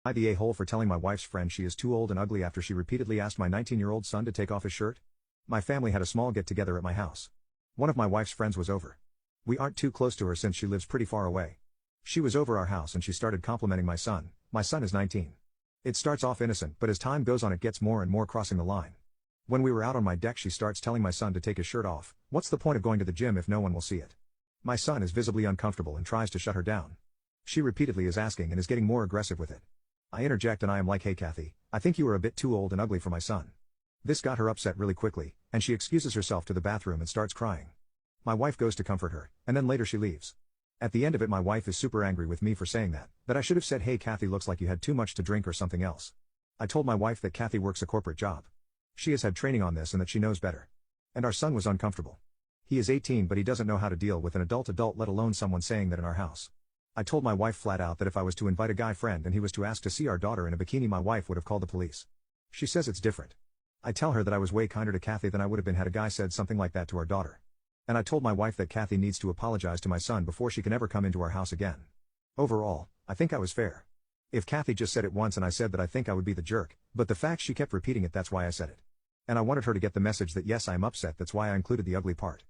I the a-hole for telling my wife's friend she is too old and ugly after she repeatedly asked my 19-year-old son to take off his shirt? My family had a small get-together at my house. One of my wife's friends was over. We aren't too close to her since she lives pretty far away. She was over our house and she started complimenting my son. My son is 19. It starts off innocent, but as time goes on it gets more and more crossing the line. When we were out on my deck she starts telling my son to take his shirt off. What's the point of going to the gym if no one will see it? My son is visibly uncomfortable and tries to shut her down. She repeatedly is asking and is getting more aggressive with it. I interject and I am like, hey Kathy, I think you are a bit too old and ugly for my son. This got her upset really quickly, and she excuses herself to the bathroom and starts crying. My wife goes to comfort her, and then later she leaves. At the end of it my wife is super angry with me for saying that I should have said, hey Kathy, looks like you had too much to drink or something else. I told my wife that Kathy works a corporate job. She has had training on this and that she knows better. And our son was uncomfortable. He is 18 but he doesn't know how to deal with an adult let alone someone saying that in our house. I told my wife flat out that if I was to invite a guy friend and he was to ask to see our daughter in a bikini my wife would have called the police. She says it's different. I tell her that I was way kinder to Kathy than I would have been had a guy said something like that to our daughter. And I told my wife that Kathy needs to apologize to my son before she can ever come into our house again. Overall, I think I was fair. If Kathy just said it once and I said that I think I would be the jerk, but the fact she kept repeating it, that's why I said it. And I wanted her to get the message that yes, I am upset, that's why I included the ugly part.